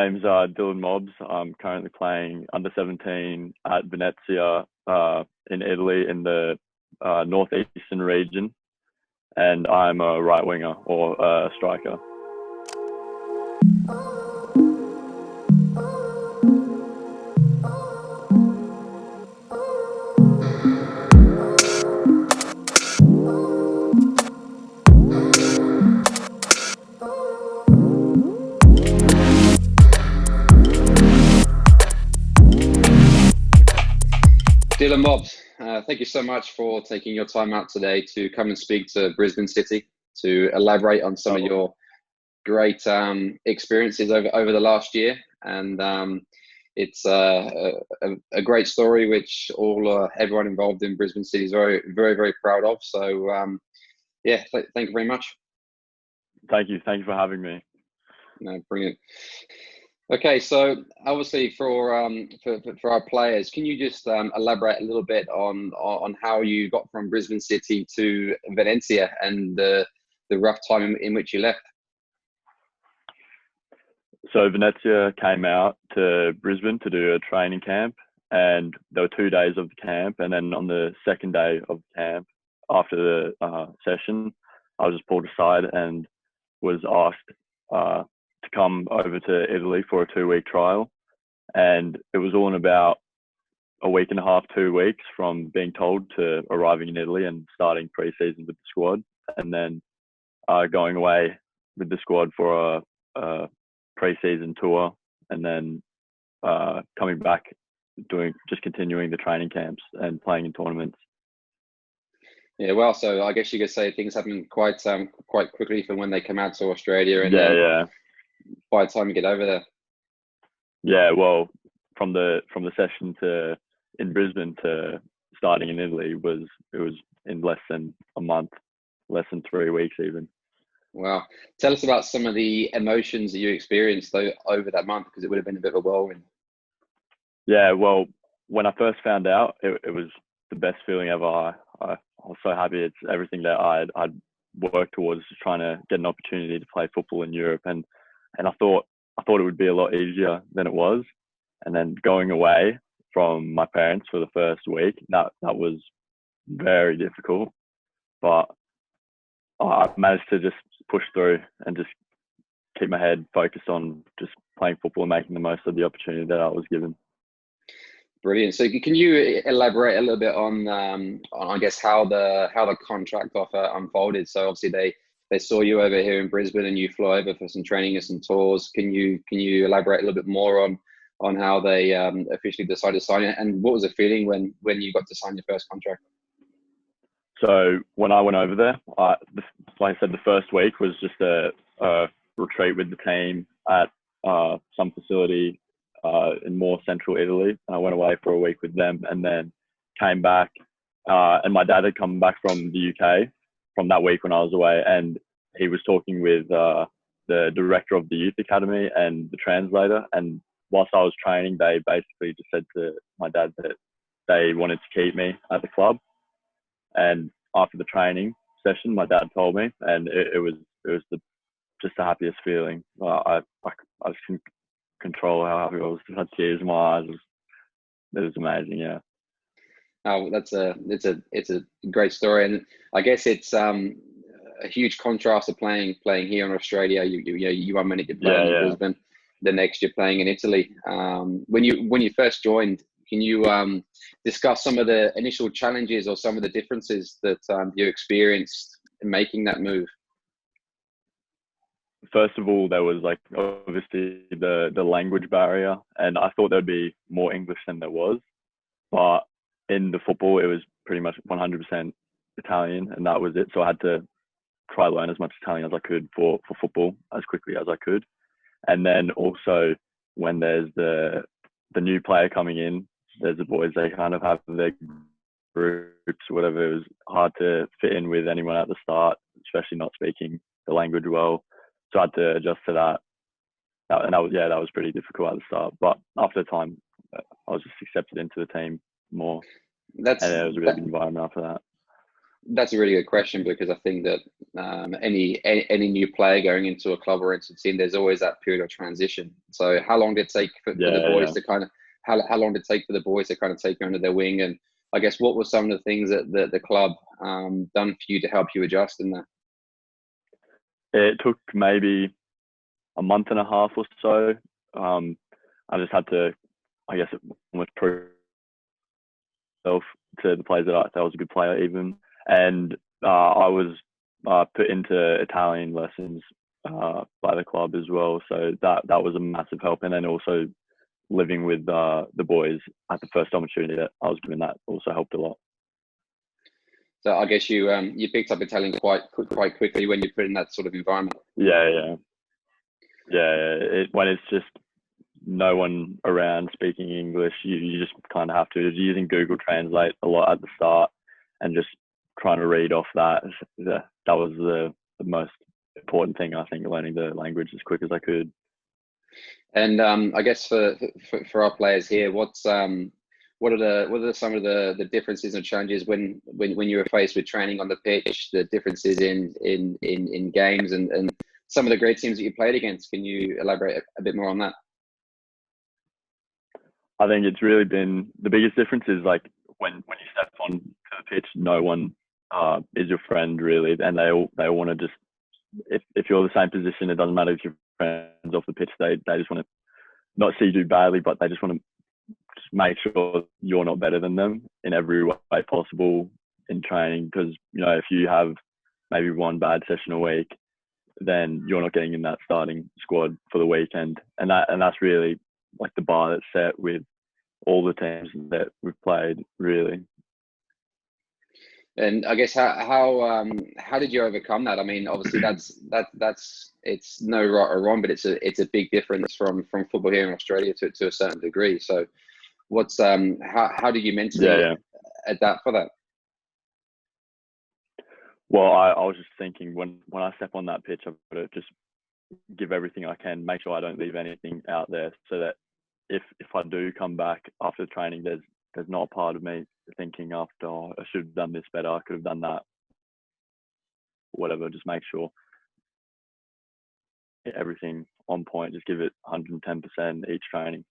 name's Dylan Mobbs. I'm currently playing under 17 at Venezia in Italy in the northeastern region, and I'm a right winger or a striker. Dylan Mobbs, thank you so much for taking your time out today to come and speak to Brisbane City to elaborate on some of Oh, your great experiences over the last year. And it's a great story which everyone involved in Brisbane City is very, very, very proud of. So, thank you very much. thank you for having me. No, brilliant. Okay, so obviously for our players, can you just elaborate a little bit on how you got from Brisbane City to Venezia and the rough time in which you left? So Venezia came out to Brisbane to do a training camp, and there were 2 days of the camp, and then on the second day of the camp, after the session, I was just pulled aside and was asked to come over to Italy for a 2 week trial. And it was all in about a week and a half, 2 weeks from being told to arriving in Italy and starting pre-season with the squad, and then going away with the squad for a pre-season tour, and then coming back, continuing the training camps and playing in tournaments. Yeah, well, so I guess you could say things happen quite quickly from when they come out to Australia, and then Yeah. by the time you get over there. Yeah, well, from the session to in Brisbane to starting in Italy was in less than a month, less than 3 weeks even. Wow. Tell us about some of the emotions that you experienced over that month, because it would have been a bit of a whirlwind. Yeah, well, when I first found out, it was the best feeling ever. I was so happy. It's everything that I'd worked towards, just trying to get an opportunity to play football in Europe, and I thought it would be a lot easier than it was. And then going away from my parents for the first week, that was very difficult, but I managed to just push through and just keep my head focused on just playing football and making the most of the opportunity that I was given. Brilliant. So can you elaborate a little bit on I guess how the contract offer unfolded? So obviously they saw you over here in Brisbane and you flew over for some training and some tours. Can you elaborate a little bit more on how they officially decided to sign it, and what was the feeling when you got to sign your first contract? So when I went over there, like I said, the first week was just a retreat with the team at some facility in more central Italy. And I went away for a week with them, and then came back. And my dad had come back from the UK from that week when I was away, and he was talking with the director of the youth academy and the translator. And whilst I was training, they basically just said to my dad that they wanted to keep me at the club. And after the training session, my dad told me, and it was just the happiest feeling. I just couldn't control how happy I was. I had tears in my eyes. It was amazing. Yeah. Oh, it's a great story, and I guess it's a huge contrast to playing here in Australia. You one minute you're playing in Brisbane, the next you're playing in Italy. When you first joined, can you discuss some of the initial challenges or some of the differences that you experienced in making that move? First of all, there was like obviously the language barrier, and I thought there'd be more English than there was, but in the football it was pretty much 100% Italian, and that was it. So I had to try to learn as much Italian as I could for football as quickly as I could. And then also when there's the new player coming in, there's the boys, they kind of have their groups, whatever. It was hard to fit in with anyone at the start, especially not speaking the language well. So I had to adjust to that. And that was pretty difficult at the start. But after the time, I was just accepted into the team more. That's And it was a really good environment after that. That's a really good question, because I think that any new player going into a club or into a team, there's always that period of transition. So how long did it take for the boys to kind of how long did it take for the boys to kind of take you under their wing? And I guess what were some of the things that the club done for you to help you adjust in that? It took maybe a month and a half or so. I just had to, I guess, almost prove myself to the players that I thought I was a good player even. And I was put into Italian lessons by the club as well. So that was a massive help. And then also living with the boys at the first opportunity that I was given, that also helped a lot. So I guess you picked up Italian quite quickly when you put in that sort of environment. Yeah. When it's just no one around speaking English, you just kind of have to. Using Google Translate a lot at the start and just trying to read off that. That was the most important thing, I think, learning the language as quick as I could. And I guess for our players here, what are some of the differences and challenges when you were faced with training on the pitch, the differences in games and some of the great teams that you played against? Can you elaborate a bit more on that? I think it's really been the biggest difference is like when you step on the pitch, no one is your friend really, and they all want to just if you're the same position, it doesn't matter if you're friends off the pitch. They just want to not see you do badly, but they just want to just make sure you're not better than them in every way possible in training. Because if you have maybe one bad session a week, then you're not getting in that starting squad for the weekend, and that's really like the bar that's set with all the teams that we've played, really. And I guess how did you overcome that? I mean, obviously that's it's no right or wrong, but it's a big difference from football here in Australia to a certain degree. So what's how did you mentally adapt for that? Well, I was just thinking when I step on that pitch, I've got to just give everything I can, make sure I don't leave anything out there, so that if I do come back after training, there's not a part of me thinking after, oh, I should have done this better, I could have done that, whatever. Just make sure everything on point, just give it 110% each training.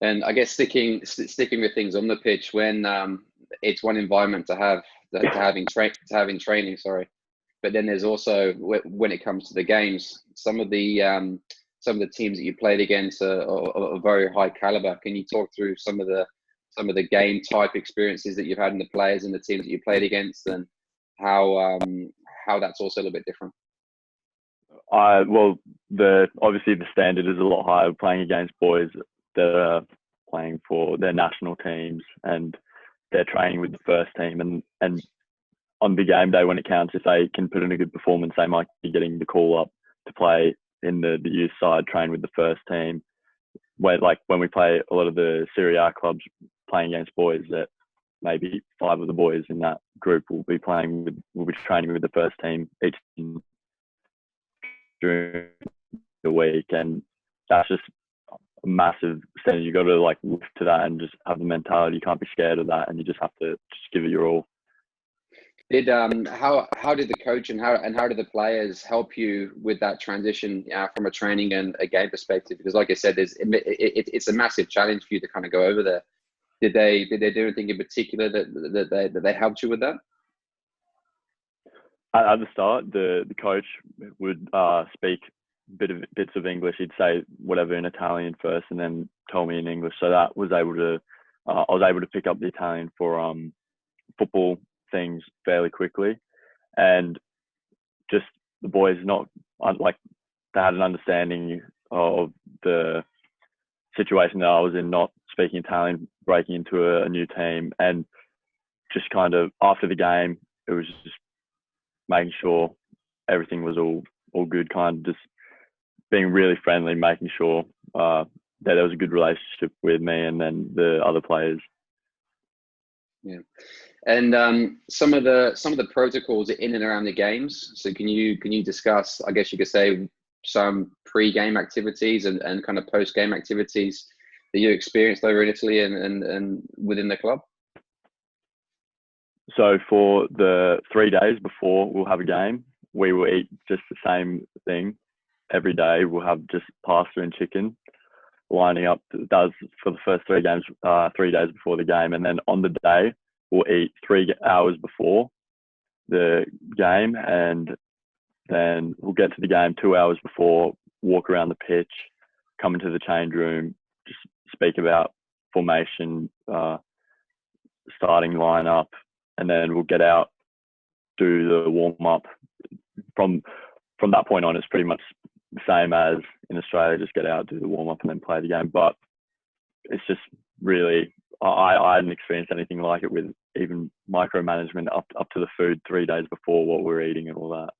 And I guess sticking with things on the pitch, when it's one environment to have in training, sorry, but then there's also when it comes to the games, some of the teams that you played against are very high caliber. Can you talk through some of the game type experiences that you've had in the players and the teams that you played against, and how that's also a little bit different? Well, obviously the standard is a lot higher playing against boys that are playing for their national teams and they're training with the first team, and on the game day when it counts, if they can put in a good performance, they might be getting the call up to play in the youth side, train with the first team. Where like when we play a lot of the Serie A clubs playing against boys, that maybe 5 of the boys in that group will be training with the first team each during the week, and that's just a massive standard. You got to like look to that and just have the mentality. You can't be scared of that, and you just have to just give it your all. How did the coach and how did the players help you with that transition from a training and a game perspective? Because like I said, it's a massive challenge for you to kind of go over there. Did they do anything in particular that they helped you with that? At the start, the coach would speak bits of English. He'd say whatever in Italian first, and then tell me in English. So that was able to I was able to pick up the Italian for football things fairly quickly, and just the boys they had an understanding of the situation that I was in, not speaking Italian, breaking into a new team, and just kind of after the game, it was just making sure everything was all good, kind of just being really friendly, making sure that there was a good relationship with me and then the other players. Yeah. And some of the protocols in and around the games. So can you discuss, I guess you could say, some pre-game activities and kind of post-game activities that you experienced over in Italy and within the club? So for the 3 days before we'll have a game, we will eat just the same thing every day. We'll have just pasta and chicken lining up. Does for the first 3 games, 3 days before the game, and then on the day we'll eat 3 hours before the game, and then we'll get to the game 2 hours before, walk around the pitch, come into the change room, just speak about formation, starting lineup, and then we'll get out, do the warm up. From that point on, it's pretty much the same as in Australia. Just get out, do the warm up, and then play the game. But it's just really, I hadn't experienced anything like it, with even micromanagement up to the food 3 days before, what we're eating and all that.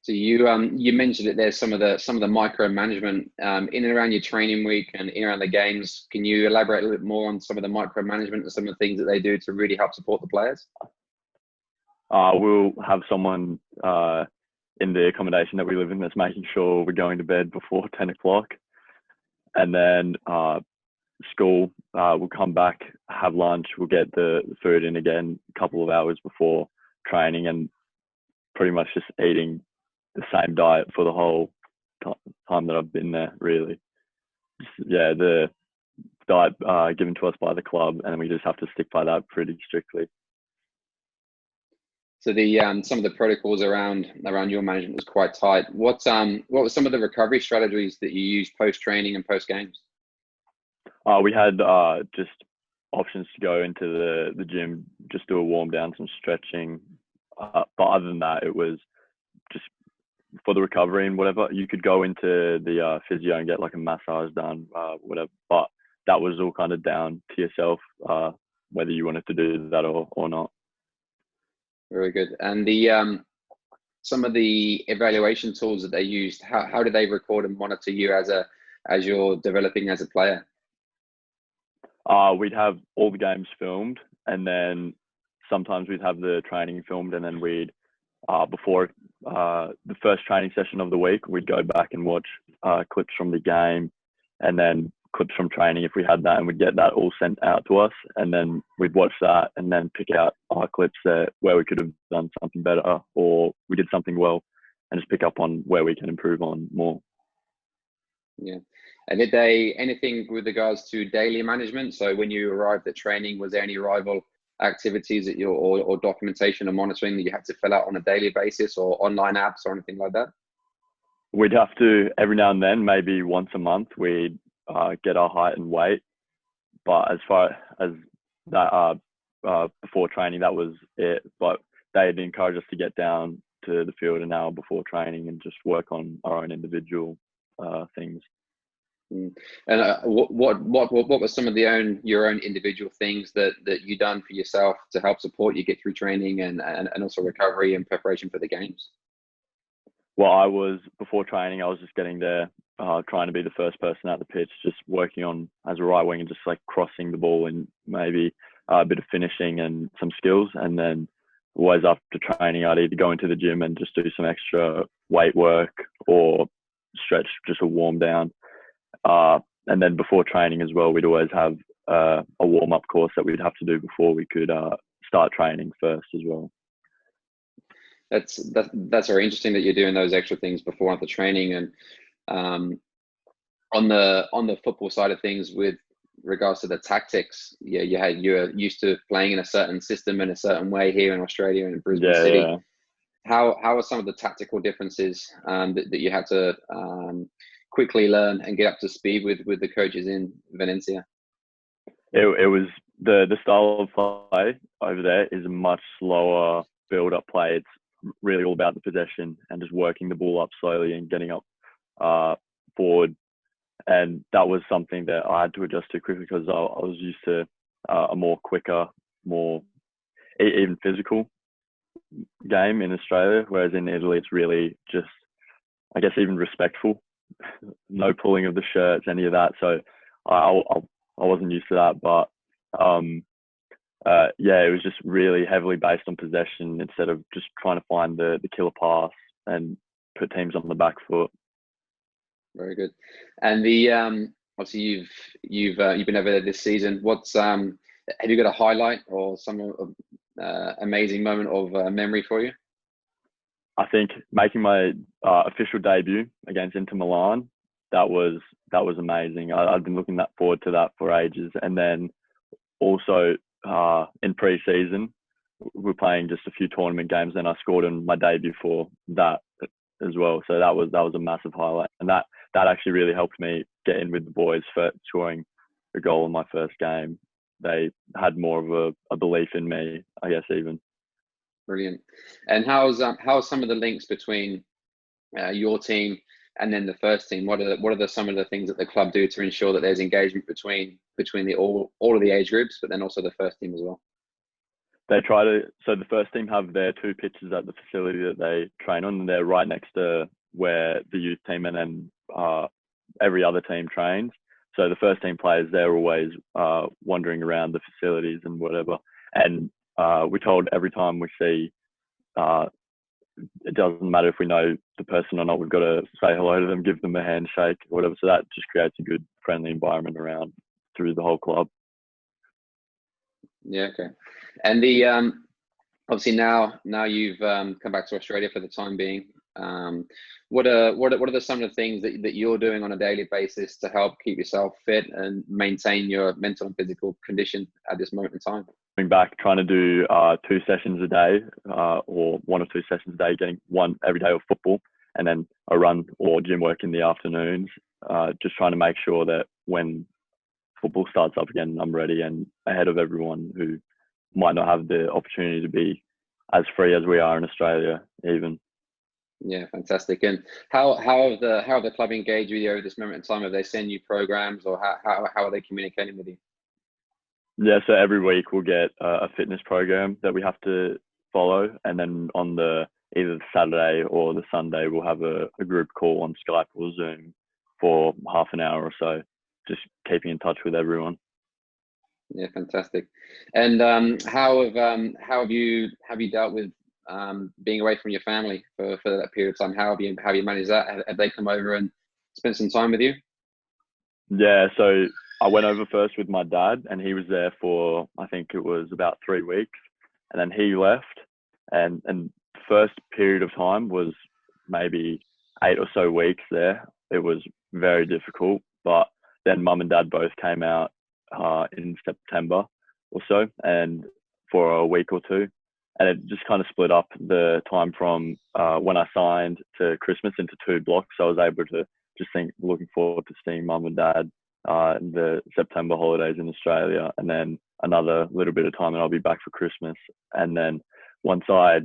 So you mentioned that there's some of the micromanagement in and around your training week and in and around the games. Can you elaborate a little bit more on some of the micromanagement and some of the things that they do to really help support the players? We'll have someone in the accommodation that we live in that's making sure we're going to bed before 10 o'clock. And then school, we'll come back, have lunch, we'll get the food in again a couple of hours before training, and pretty much just eating the same diet for the whole time that I've been there, really. Yeah, the diet given to us by the club, and we just have to stick by that pretty strictly. So the some of the protocols around your management was quite tight. What were some of the recovery strategies that you used post training and post games? We had just options to go into the gym, just do a warm down, some stretching. But other than that, it was just for the recovery and whatever. You could go into the physio and get like a massage done, whatever. But that was all kind of down to yourself, whether you wanted to do that or not. Very good. And the some of the evaluation tools that they used, how do they record and monitor you as you're developing as a player? We'd have all the games filmed, and then sometimes we'd have the training filmed, and then we'd before the first training session of the week, we'd go back and watch clips from the game, and then clips from training if we had that, and we'd get that all sent out to us, and then we'd watch that and then pick out our clips where we could have done something better, or we did something well, and just pick up on where we can improve on more. Yeah. And did they anything with regards to daily management? So when you arrived at training, was there any rival activities that or documentation or monitoring that you had to fill out on a daily basis, or online apps or anything like that? We'd have to, every now and then, maybe once a month, we'd get our height and weight. But as far as that, before training, that was it. But they'd encourage us to get down to the field an hour before training and just work on our own individual things. And what were some of your own individual things that you done for yourself to help support you get through training and also recovery and preparation for the games? Well, before training, I was just getting there, trying to be the first person at the pitch, just working on as a right wing and just like crossing the ball and maybe a bit of finishing and some skills. And then always after training, I'd either go into the gym and just do some extra weight work or stretch, just a warm down. And then before training as well, we'd always have a warm-up course that we'd have to do before we could start training first as well. That's very interesting that you're doing those extra things before the training. And on the football side of things, with regards to the tactics, you're used to playing in a certain system in a certain way here in Australia and in Brisbane City. Yeah. How are some of the tactical differences that you had to quickly learn and get up to speed with the coaches in Venezia? It was the style of play over there is a much slower build-up play. It's really all about the possession and just working the ball up slowly and getting up forward. And that was something that I had to adjust to quickly because I was used to a more quicker, more even physical game in Australia, whereas in Italy it's really just, I guess, even respectful. No pulling of the shirts, any of that. So I wasn't used to that, but it was just really heavily based on possession instead of just trying to find the killer pass and put teams on the back foot. Very good. And the obviously you've been over there this season. What's have you got a highlight or some of amazing moment of memory for you? I think making my official debut against Inter Milan, that was amazing. I've been looking forward to that for ages. And then also in pre-season, we're playing just a few tournament games, and I scored in my debut for that as well. So that was a massive highlight, and that actually really helped me get in with the boys for scoring a goal in my first game. They had more of a belief in me, I guess, even. Brilliant. And how's some of the links between your team and then the first team? What are some of the things that the club do to ensure that there's engagement between all of the age groups, but then also the first team as well? They try to. So the first team have their 2 pitches at the facility that they train on, and they're right next to where the youth team and then every other team trains. So the first team players, they're always wandering around the facilities and whatever. And we're told every time we see, it doesn't matter if we know the person or not, we've got to say hello to them, give them a handshake or whatever. So that just creates a good, friendly environment around through the whole club. Yeah, okay. And the obviously now you've come back to Australia for the time being. What are some of the things that you're doing on a daily basis to help keep yourself fit and maintain your mental and physical condition at this moment in time? Coming back, trying to do 2 sessions a day, or 1 or 2 sessions a day, getting one every day of football, and then a run or gym work in the afternoons. Just trying to make sure that when football starts up again, I'm ready and ahead of everyone who might not have the opportunity to be as free as we are in Australia, even. Yeah, fantastic. And how have the club engaged with you over this moment in time? Have they sent you programs, or how are they communicating with you? Yeah, so every week we'll get a fitness program that we have to follow, and then on either the Saturday or the Sunday we'll have a group call on Skype or Zoom for half an hour or so, just keeping in touch with everyone. Yeah, fantastic. And how have you dealt with being away from your family for that period of time? How have you managed that? Have they come over and spent some time with you? Yeah, so I went over first with my dad, and he was there for, I think it was about 3 weeks, and then he left, and the first period of time was maybe 8 or so weeks there. It was very difficult, but then mum and dad both came out in September or so, and for a week or 2, and it just kind of split up the time from when I signed to Christmas into 2 blocks. So I was able to just looking forward to seeing mum and dad in the September holidays in Australia, and then another little bit of time and I'll be back for Christmas. And then once I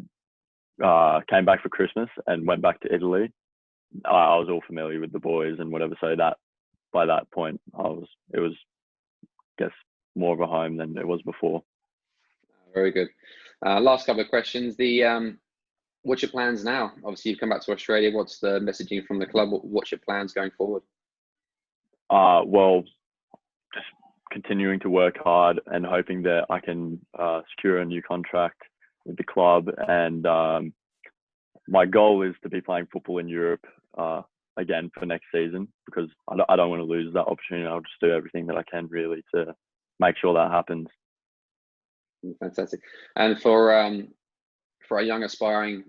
came back for Christmas and went back to Italy, I was all familiar with the boys and whatever. So that by that point, it was, I guess, more of a home than it was before. Very good. Last couple of questions. What's your plans now? Obviously, you've come back to Australia. What's the messaging from the club? What's your plans going forward? Well, just continuing to work hard and hoping that I can secure a new contract with the club. And my goal is to be playing football in Europe again for next season, because I don't want to lose that opportunity. I'll just do everything that I can really to make sure that happens. Fantastic. And for our young aspiring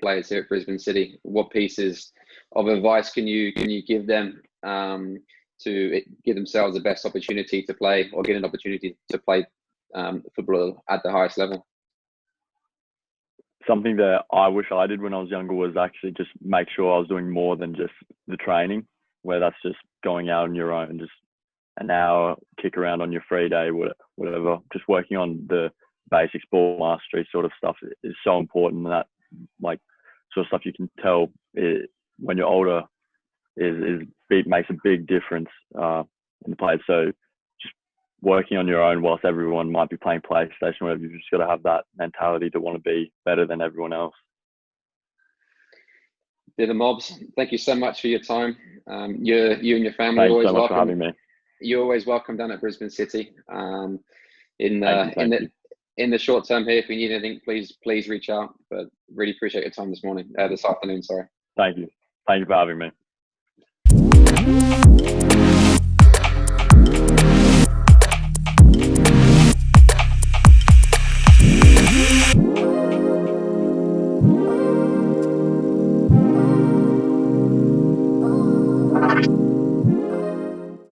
players here at Brisbane City, what pieces of advice can you give them to give themselves the best opportunity to play, or get an opportunity to play football at the highest level? Something that I wish I did when I was younger was actually just make sure I was doing more than just the training, where that's just going out on your own, just an hour, kick around on your free day, whatever. Just working on the basics, ball mastery sort of stuff is so important. That sort of stuff you can tell when you're older makes a big difference in the play. So just working on your own whilst everyone might be playing PlayStation, whatever, you've just got to have that mentality to want to be better than everyone else. The Mobs, thank you so much for your time. You and your family Thanks are always so much welcome. for having me. You're always welcome down at Brisbane City. In the short term here, if you need anything, please reach out. But really appreciate your time this afternoon. Sorry. Thank you for having me.